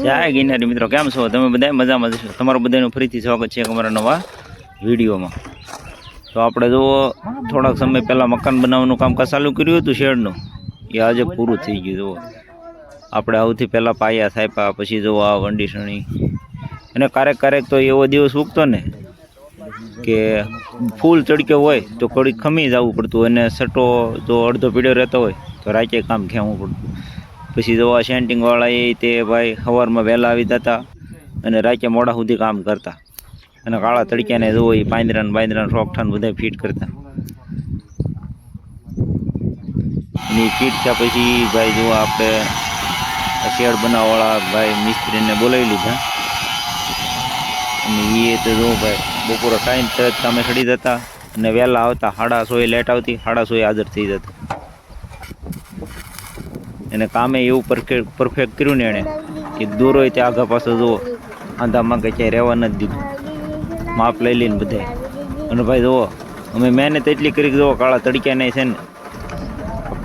જય ગિરનારી મિત્રો, કેમ છો તમે? બધા મજામાં જશો? તમારું બધાનું ફરીથી સ્વાગત છે અમારા નવા વિડીયોમાં. તો આપણે જો થોડાક સમય પહેલાં મકાન બનાવવાનું કામકાજ ચાલુ કર્યું હતું શેડનું, એ આજે પૂરું થઈ ગયું. જુઓ આપણે સૌથી પહેલાં પાયા થાપ્યા, પછી જો આ વંડીસણી, અને ક્યારેક તો એવો દિવસ ઉગતો ને કે ફૂલ ચડક્યો હોય તો કડીક ખમી જવું પડતું, અને સટો જો અડધો પીડ્યો રહેતો હોય તો રાતે કામ ખેવું પડતું. પછી જો આ સેન્ટિંગવાળા એ તે ભાઈ સવારમાં વહેલા આવી જતા અને રાતે મોડા સુધી કામ કરતા, અને કાળા તડક્યાને જોવો એ પાંદરાને શોખઠાને બધા ફિટ કરતા. અને ફિટ થયા પછી ભાઈ જો આપણે શેડ બનાવવાવાળા ભાઈ મિસ્ત્રીને બોલાવી લીધા, અને એ તો જો ભાઈ બપોરે ખાઈને તરત કામે ચડી જતા, અને વહેલા આવતા 6:30 લેટ આવતી, 6:30 હાજર થઈ જતા. અને કામે એવું પરફેક્ટ કર્યું ને એણે, એક દોરો ત્યાં આગા પાછો જુઓ આંધામાં કે ક્યાંય રહેવા નથી દીધું, માપ લઈ લઈને બધાય. અને ભાઈ જુઓ અમે મહેનત એટલી કરી કે જુઓ કાળા તડક્યાને છે ને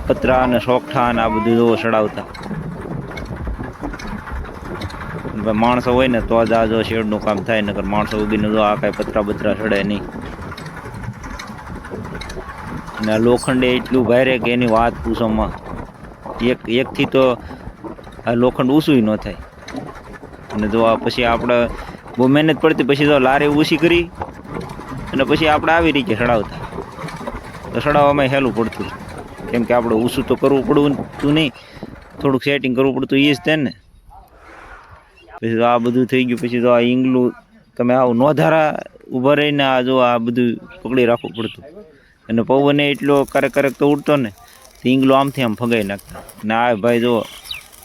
પતરા અને શોખઠા અને આ બધું જુઓ ચડાવતા. ભાઈ માણસો હોય ને તો જ આ જો શેડનું કામ થાય, નકર માણસો ઉગીને જો આ કાંઈ પતરા બતરા ચડે નહીં. અને આ લોખંડે એટલું ભારે કે એની વાત પૂછોમાં, એકથી તો આ લોખંડ ઊંચું ન થાય. અને જો આ પછી આપણે બહુ મહેનત પડતી, પછી તો લારી ઊંચી કરી અને પછી આપણે આવી રીતે ચડાવતા. તો ચડાવવામાં સહેલું પડતું, કેમ કે આપણે ઊંચું તો કરવું પડતું નહીં, થોડુંક સેટિંગ કરવું પડતું એ જ થાય ને. પછી તો આ બધું થઈ ગયું. પછી તો આ ઈંગલું તમે આવું નોધારા ઊભા રહીને આ જો આ બધું પકડી રાખવું પડતું, અને પવને એટલો ક્યારેક તો ઉડતો ને ઈંગલો આમથી આમ ફગાઈ નાખતા. ને આ ભાઈ જો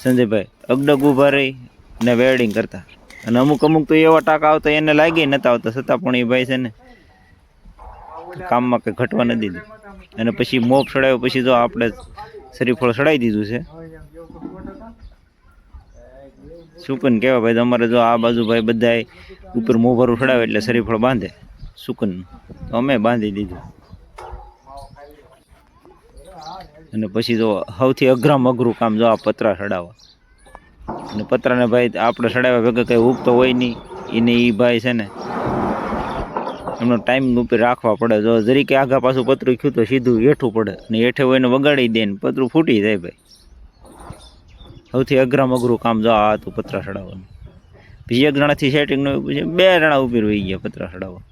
સંજયભાઈ અગડગ ઊભા રહી ને વેલ્ડિંગ કરતા, અને અમુક તો એવા ટાંકા આવતા એને લાગી નતા આવતા, છતાં પણ એ ભાઈ છે ને કામમાં કંઈ ઘટવા નથી દીધું. અને પછી મોપ ચડાવ્યો, પછી જો આપણે શરીફળ ચડાવી દીધું છે. સુકન કહેવાય ભાઈ તમારે, જો આ બાજુ ભાઈ બધા ઉપર મોભરું ચડાવે એટલે શરીફળ બાંધે સુકનનું, તો અમે બાંધી દીધું. અને પછી જો સૌથી અઘરું કામ જો આ પતરા ચડાવવા. અને પતરાને ભાઈ આપણે ચડાવ્યા ભેગા કંઈ ઉગતો હોય નહીં, એને એ ભાઈ છે ને એમનો ટાઈમ ઉપર રાખવા પડે. જો જરીકે આગા પાછું પતરું થયું તો સીધું હેઠું પડે, અને હેઠે હોય ને વગાડી દે ને પતરું ફૂટી જાય. ભાઈ સૌથી અઘરું કામ જો આ હતું પતરા ચડાવવાનું. પછી એક જણાથી સેટિંગ ન પછી 2 જણા ઉપર વહી ગયા પતરા ચડાવવા.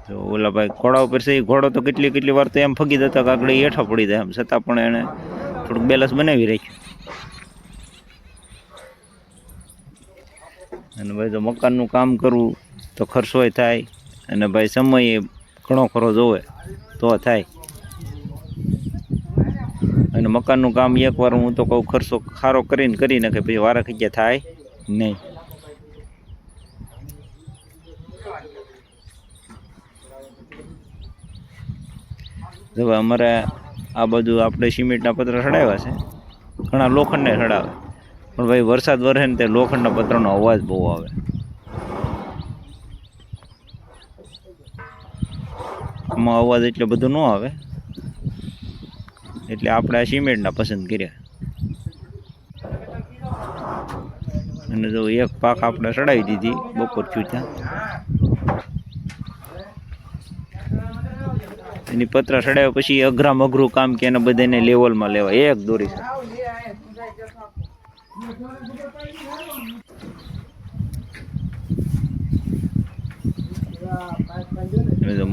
તો ઓલા ભાઈ ઘોડા ઉપર છે, ઘોડો તો કેટલી વાર તો એમ ફગી જતા કે આગળ હેઠા પડી જાય, એમ છતાં પણ એને થોડુંક બેલેન્સ બનાવી રાખ્યું. અને ભાઈ જો મકાનનું કામ કરવું તો ખર્ચોય થાય, અને ભાઈ સમય ઘણો ખરો જોવે તો થાય. અને મકાનનું કામ એકવાર હું તો કહું ખર્ચો સારો કરી નાખે, પછી વારા ખીચ્યા થાય નહીં. જો અમારે આ બધું આપણે સિમેન્ટના પતરા ચડાવ્યા છે, ઘણા લોખંડને ચડાવે, પણ ભાઈ વરસાદ વરસે ને તે લોખંડના પતરાનો અવાજ બહુ આવે. આમાં અવાજ એટલે બધું ન આવે, એટલે આપણે આ સિમેન્ટના પસંદ કર્યા. અને જો એક પાક આપણે ચડાવી દીધી બપોર થયું ત્યાં, એની પતરા ચડાવ્યા પછી અઘરું કામ કે એને બધાને લેવલમાં લેવા એક દોરી છે.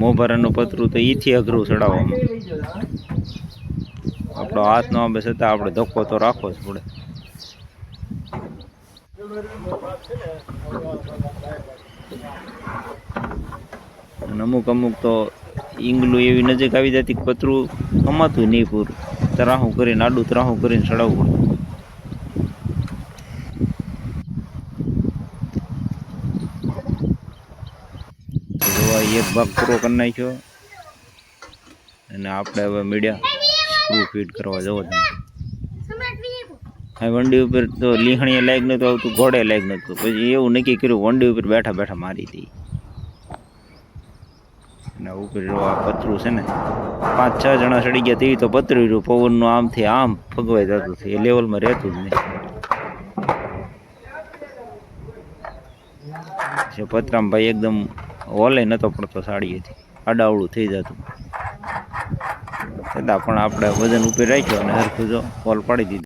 મોભારાનું પતરું તો એથી અઘરું ચડાવવામાં, આપણો હાથ ન આવે છતાં આપણે ધક્કો તો રાખવો જ પડે. અને અમુક તો ઈંગલું એવી નજીક આવી જતી કે પતરું સમાતું નહીં પૂરું, તરાહું કરીને આડું તરાહું કરીને ચડાવવું પડે. એક ભાગ પૂરો કરી નાખ્યો, અને આપણે હવે મીડિયા સ્ક્રૂ ફિટ કરવા જવો. હા, વંડી ઉપર તો લીહણીએ લાયક નહોતું આવતું, ઘોડે લાયક નહોતું. પછી એવું નક્કી કર્યું વંડી ઉપર બેઠા મારી હતી. ને ઉપર આ પતરું છે ને 5-6 જણા ચડી ગયા તેવી તો પતરું રહ્યું, પવનનું આમથી આમ ફગવાઈ જતું હતું, એ લેવલમાં રહેતું જ નહીં. પતરામાં ભાઈ એકદમ ઓલે નતો પડતો, સાડીએથી આડાવડું થઈ જતું, છતાં પણ આપણે વજન ઉપર રાખ્યો અને હરખું જો હોલ પાડી દીધું.